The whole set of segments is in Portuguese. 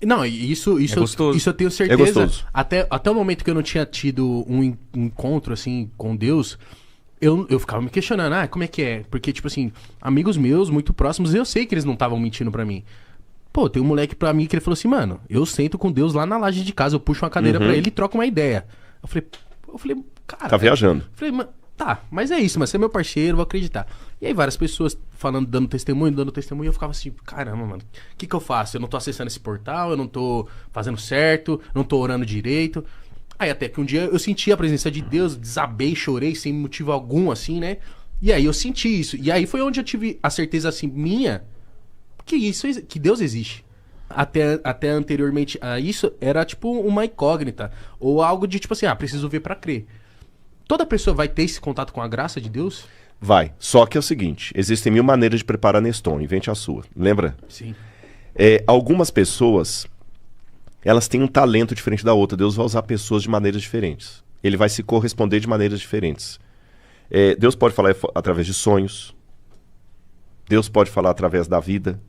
Não, isso gostoso. eu tenho É certeza. gostoso. Até o momento que eu não tinha tido um encontro, assim, com Deus, eu ficava me questionando, como é que é? Porque, tipo assim, amigos meus, muito próximos, eu sei que eles não estavam mentindo pra mim. Pô, tem um moleque pra mim que ele falou assim, mano, eu sento com Deus lá na laje de casa, eu puxo uma cadeira pra ele e troco uma ideia. Eu falei, cara... Tá viajando. Eu falei, mano, tá, mas é isso, mas você é meu parceiro, vou acreditar. E aí várias pessoas falando, dando testemunho, e eu ficava assim, caramba, mano, o que eu faço? Eu não tô acessando esse portal, eu não tô fazendo certo, não tô orando direito. Aí até que um dia eu senti a presença de Deus, desabei, chorei sem motivo algum, assim, né? E aí eu senti isso. E aí foi onde eu tive a certeza, assim, minha, que Deus existe. Até anteriormente a isso, era tipo uma incógnita. Ou algo de tipo assim, preciso ver pra crer. Toda pessoa vai ter esse contato com a graça de Deus? Vai. Só que é o seguinte, existem 1000 maneiras de preparar Neston, invente a sua. Lembra? Sim. Algumas pessoas, elas têm um talento diferente da outra. Deus vai usar pessoas de maneiras diferentes. Ele vai se corresponder de maneiras diferentes. Deus pode falar através de sonhos. Deus pode falar através da vida.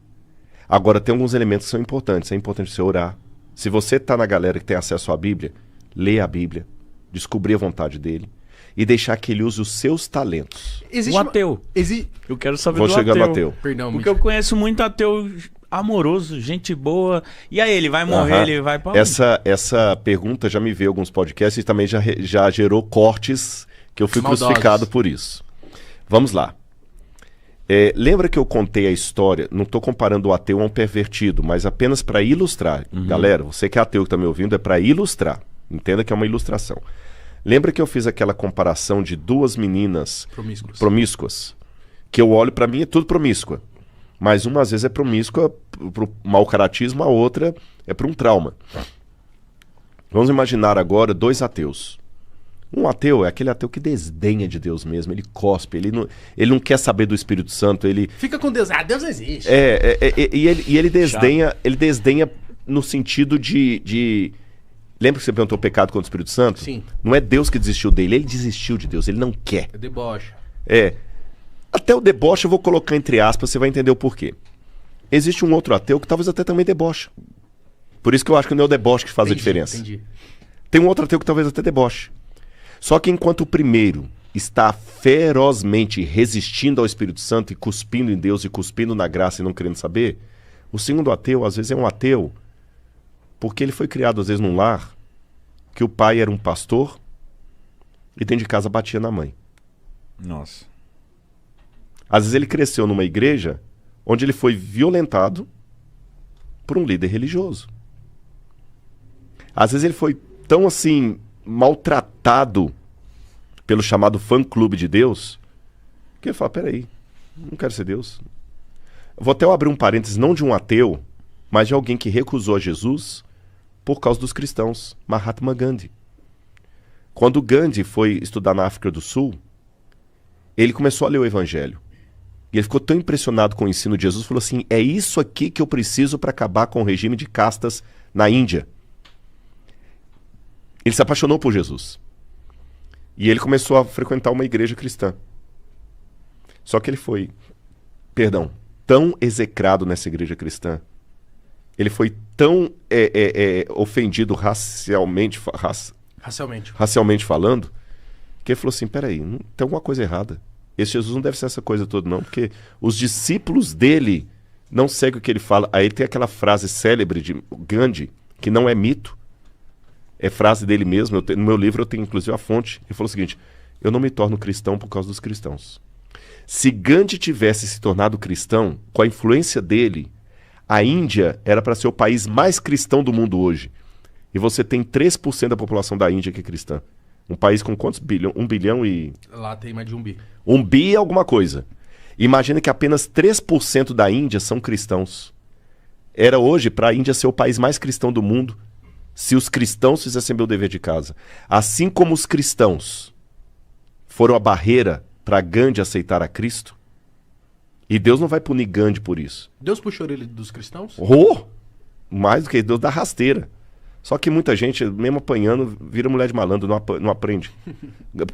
Agora, tem alguns elementos que são importantes. É importante você orar. Se você está na galera que tem acesso à Bíblia, lê a Bíblia, descobrir a vontade dele e deixar que ele use os seus talentos. O ateu. Eu quero saber Vou do chegar no ateu. ateu. Perdão, Porque eu conheço muito ateu amoroso, gente boa. E aí, ele vai morrer, ele vai pra onde? Essa pergunta já me veio em alguns podcasts e também já gerou cortes que eu fui Maldosos. crucificado por isso. Vamos lá. Lembra que eu contei a história, não estou comparando o ateu a um pervertido, mas apenas para ilustrar. Galera, você que é ateu que está me ouvindo, é para ilustrar. Entenda que é uma ilustração. Lembra que eu fiz aquela comparação de duas meninas promíscuas? Que eu olho, para mim é tudo promíscua. Mas uma às vezes é promíscua para o mau caratismo, a outra é para um trauma. Vamos imaginar agora 2 ateus. Um ateu é aquele ateu que desdenha de Deus mesmo, ele cospe, ele não quer saber do Espírito Santo, ele... Fica com Deus, Deus existe. E ele desdenha no sentido de... Lembra que você perguntou o pecado contra o Espírito Santo? Sim. Não é Deus que desistiu dele, ele desistiu de Deus, ele não quer. É deboche. Até o deboche eu vou colocar entre aspas, você vai entender o porquê. Existe um outro ateu que talvez até também deboche. Por isso que eu acho que não é o deboche que faz a diferença. Entendi. Tem um outro ateu que talvez até deboche. Só que enquanto o primeiro está ferozmente resistindo ao Espírito Santo e cuspindo em Deus e cuspindo na graça e não querendo saber, o segundo ateu às vezes é um ateu porque ele foi criado às vezes num lar que o pai era um pastor e dentro de casa batia na mãe. Nossa. Às vezes ele cresceu numa igreja onde ele foi violentado por um líder religioso. Às vezes ele foi tão assim maltratado pelo chamado fã-clube de Deus, que ele fala, peraí, não quero ser Deus. Vou até abrir um parênteses, não de um ateu, mas de alguém que recusou a Jesus por causa dos cristãos, Mahatma Gandhi. Quando Gandhi foi estudar na África do Sul, ele começou a ler o Evangelho. E ele ficou tão impressionado com o ensino de Jesus, falou assim, é isso aqui que eu preciso para acabar com o regime de castas na Índia. Ele se apaixonou por Jesus. E ele começou a frequentar uma igreja cristã. Só que ele foi, tão execrado nessa igreja cristã. Ele foi tão ofendido racialmente falando, que ele falou assim, peraí, tem alguma coisa errada. Esse Jesus não deve ser essa coisa toda não, porque os discípulos dele não seguem o que ele fala. Aí tem aquela frase célebre de Gandhi, que não é mito, é frase dele mesmo. No meu livro eu tenho inclusive a fonte. Ele falou o seguinte, eu não me torno cristão por causa dos cristãos. Se Gandhi tivesse se tornado cristão, com a influência dele, a Índia era para ser o país mais cristão do mundo hoje. E você tem 3% da população da Índia que é cristã. Um país com quantos bilhões? 1 bilhão e... Lá tem mais de 1 bi. 1 bi é alguma coisa. Imagina que apenas 3% da Índia são cristãos. Era hoje para a Índia ser o país mais cristão do mundo, se os cristãos fizessem o dever de casa. Assim como os cristãos foram a barreira para Gandhi aceitar a Cristo, e Deus não vai punir Gandhi por isso. Deus puxou ele dos cristãos? Mais do que Deus dá rasteira. Só que muita gente, mesmo apanhando, vira mulher de malandro, não aprende.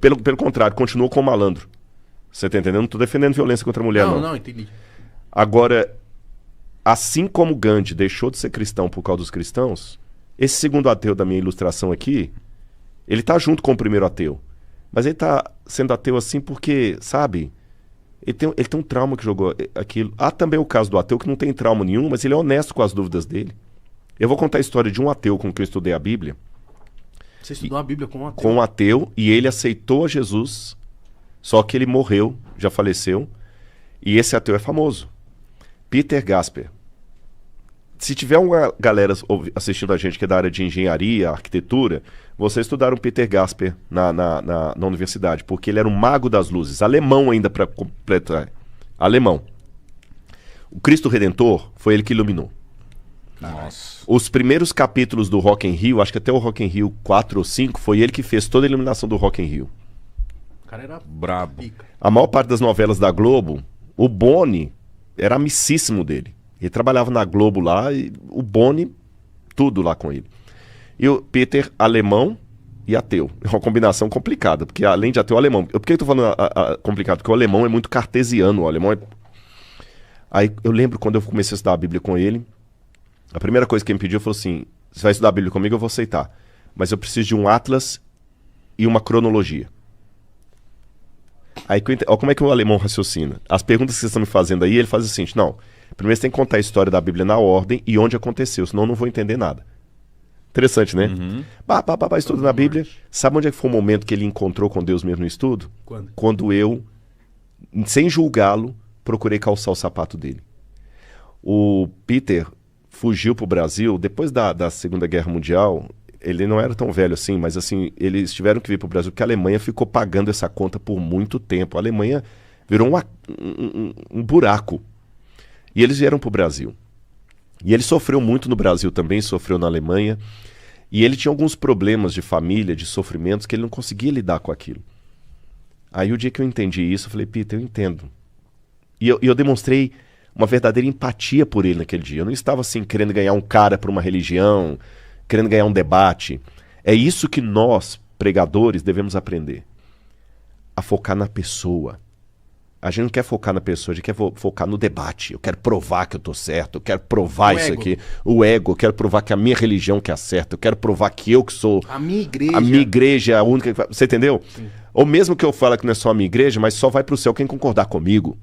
Pelo contrário, continua com o malandro. Você tá entendendo? Não tô defendendo violência contra a mulher, não. Não, entendi. Agora, assim como Gandhi deixou de ser cristão por causa dos cristãos, esse segundo ateu da minha ilustração aqui, ele tá junto com o primeiro ateu. Mas ele tá sendo ateu assim porque, sabe, ele tem um trauma que jogou aquilo. Há também o caso do ateu que não tem trauma nenhum, mas ele é honesto com as dúvidas dele. Eu vou contar a história de um ateu com quem eu estudei a Bíblia. Você estudou a Bíblia com um ateu? Com um ateu, e ele aceitou a Jesus, só que ele morreu, já faleceu, e esse ateu é famoso. Peter Gasper. Se tiver uma galera assistindo a gente que é da área de engenharia, arquitetura, vocês estudaram Peter Gasper na universidade, porque ele era um mago das luzes, alemão ainda para completar. Alemão. O Cristo Redentor foi ele que iluminou. Nossa. Os primeiros capítulos do Rock in Rio, acho que até o Rock in Rio 4 ou 5, foi ele que fez toda a iluminação do Rock in Rio. O cara era Brabo. pica. A maior parte das novelas da Globo, o Boni era amicíssimo dele. Ele trabalhava na Globo lá, e o Boni, tudo lá com ele. E o Peter, alemão e ateu. É uma combinação complicada, porque além de ateu, alemão. Por que eu tô falando complicado? Porque o alemão é muito cartesiano, o alemão é... Aí eu lembro quando eu comecei a estudar a Bíblia com ele, a primeira coisa que ele me pediu foi assim, você vai estudar a Bíblia comigo, eu vou aceitar. Mas eu preciso de um atlas e uma cronologia. Aí, olha como é que o alemão raciocina. As perguntas que vocês estão me fazendo aí, ele faz o seguinte, não, primeiro você tem que contar a história da Bíblia na ordem e onde aconteceu, senão eu não vou entender nada. Interessante, né? Estudo na Bíblia. Sabe onde é que foi o momento que ele encontrou com Deus mesmo no estudo? Quando? Quando eu, sem julgá-lo, procurei calçar o sapato dele. O Peter fugiu para o Brasil depois da Segunda Guerra Mundial. Ele não era tão velho assim, mas assim, eles tiveram que vir para o Brasil porque a Alemanha ficou pagando essa conta por muito tempo. A Alemanha virou um buraco. E eles vieram para o Brasil. E ele sofreu muito no Brasil também, sofreu na Alemanha. E ele tinha alguns problemas de família, de sofrimentos, que ele não conseguia lidar com aquilo. Aí o dia que eu entendi isso, eu falei, Peter, eu entendo. E eu demonstrei uma verdadeira empatia por ele naquele dia. Eu não estava assim querendo ganhar um cara por uma religião, querendo ganhar um debate. É isso que nós, pregadores, devemos aprender. A focar na pessoa. A gente não quer focar na pessoa, a gente quer focar no debate. Eu quero provar que eu tô certo, eu quero provar isso aqui. O ego, eu quero provar que a minha religião que é certa, eu quero provar que eu que sou... A minha igreja é a única... Você entendeu? Sim. Ou mesmo que eu fale que não é só a minha igreja, mas só vai pro céu quem concordar comigo.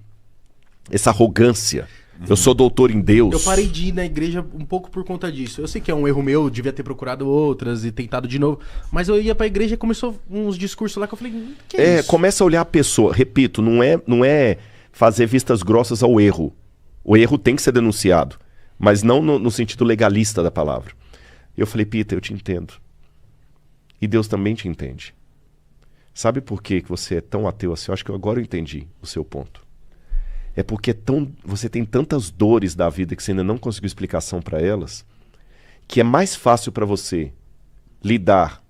Essa arrogância. Eu sou doutor em Deus. Eu parei de ir na igreja um pouco por conta disso. Eu sei que é um erro meu, eu devia ter procurado outras e tentado de novo. Mas eu ia pra igreja e começou uns discursos lá que eu falei, que é isso? Começa a olhar a pessoa. Repito, não é fazer vistas grossas ao erro. O erro tem que ser denunciado. Mas não no sentido legalista da palavra. Eu falei, Peter, eu te entendo. E Deus também te entende. Sabe por que você é tão ateu assim? Eu acho que agora eu entendi o seu ponto. É porque você tem tantas dores da vida que você ainda não conseguiu explicação para elas, que é mais fácil para você lidar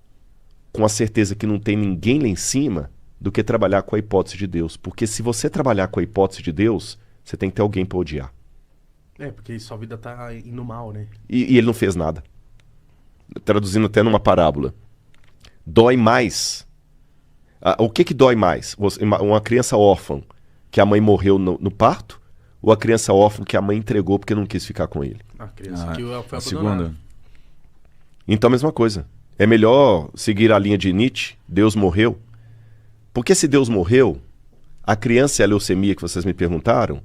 com a certeza que não tem ninguém lá em cima do que trabalhar com a hipótese de Deus. Porque se você trabalhar com a hipótese de Deus, você tem que ter alguém para odiar. É, porque sua vida tá indo mal, né? E ele não fez nada. Traduzindo até numa parábola. Dói mais. O que dói mais? Uma criança órfã que a mãe morreu no parto, ou a criança órfã que a mãe entregou porque não quis ficar com ele? A criança que foi a segunda. Então a mesma coisa. É melhor seguir a linha de Nietzsche, Deus morreu. Porque se Deus morreu, a criança e a leucemia que vocês me perguntaram...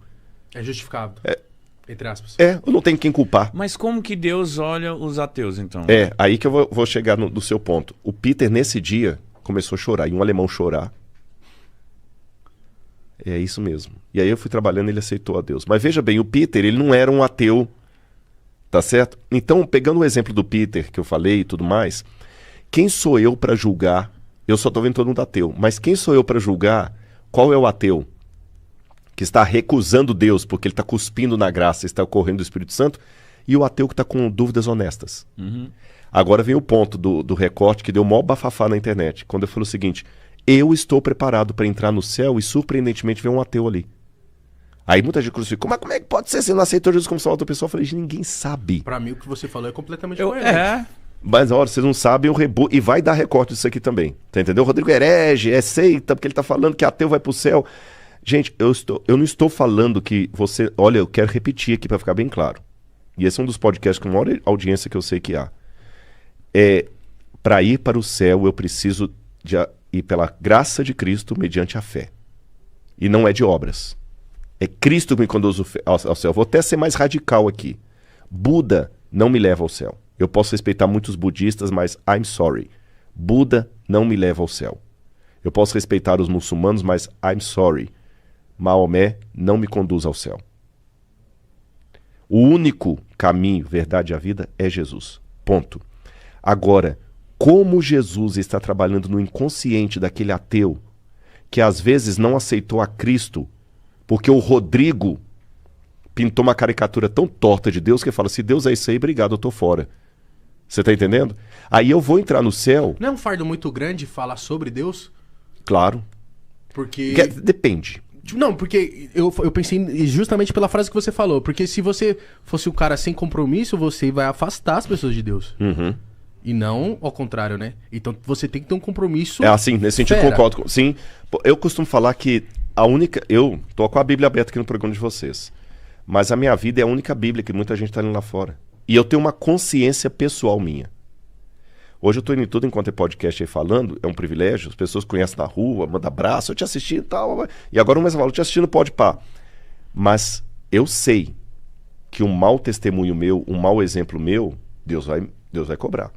É justificável, entre aspas. Eu não tenho quem culpar. Mas como que Deus olha os ateus, então? Aí que eu vou chegar no seu ponto. O Peter, nesse dia, começou a chorar, e um alemão chorar. É isso mesmo. E aí eu fui trabalhando e ele aceitou a Deus. Mas veja bem, o Peter, ele não era um ateu, tá certo? Então, pegando o exemplo do Peter que eu falei e tudo mais, quem sou eu para julgar? Eu só tô vendo todo mundo ateu. Mas quem sou eu para julgar qual é o ateu que está recusando Deus porque ele está cuspindo na graça, está correndo do Espírito Santo, e o ateu que está com dúvidas honestas? Agora vem o ponto do recorte que deu o maior bafafá na internet. Quando eu falo o seguinte... Eu estou preparado para entrar no céu e, surpreendentemente, ver um ateu ali. Aí muita gente crucifica. Mas como é que pode ser? Você não aceitou Jesus como salvador pessoal? Eu falei, ninguém sabe. Pra mim, o que você falou é completamente coerente. Mas, olha, vocês não sabem, eu rebuto. E vai dar recorte disso aqui também. Tá entendendo? O Rodrigo herege, é seita, porque ele tá falando que ateu vai pro céu. Gente, eu não estou falando que você... Olha, eu quero repetir aqui para ficar bem claro. E esse é um dos podcasts com maior audiência que eu sei que há. Para ir para o céu, eu preciso ir pela graça de Cristo mediante a fé. E não é de obras. É Cristo que me conduz ao céu. Vou até ser mais radical aqui. Buda não me leva ao céu. Eu posso respeitar muitos budistas, mas I'm sorry. Buda não me leva ao céu. Eu posso respeitar os muçulmanos, mas I'm sorry. Maomé não me conduz ao céu. O único caminho, verdade e a vida é Jesus. Ponto. Agora, como Jesus está trabalhando no inconsciente daquele ateu que às vezes não aceitou a Cristo porque o Rodrigo pintou uma caricatura tão torta de Deus que ele fala, se Deus é isso aí, obrigado, eu tô fora. Você tá entendendo? Aí eu vou entrar no céu... Não é um fardo muito grande falar sobre Deus? Claro. Porque... Depende. Não, porque eu pensei justamente pela frase que você falou. Porque se você fosse um cara sem compromisso, você vai afastar as pessoas de Deus. Uhum. E não ao contrário, né? Então você tem que ter um compromisso. É assim, nesse sentido concordo. Sim, eu costumo falar que a única... Eu tô com a Bíblia aberta aqui no programa de vocês. Mas a minha vida é a única Bíblia que muita gente tá lendo lá fora. E eu tenho uma consciência pessoal minha. Hoje eu tô indo em tudo enquanto é podcast aí falando, é um privilégio, as pessoas conhecem na rua, mandam abraço, eu te assisti e tal. E agora o mesmo fala, eu te assisti no Podpah. Mas eu sei que um mau testemunho meu, um mau exemplo meu, Deus vai cobrar.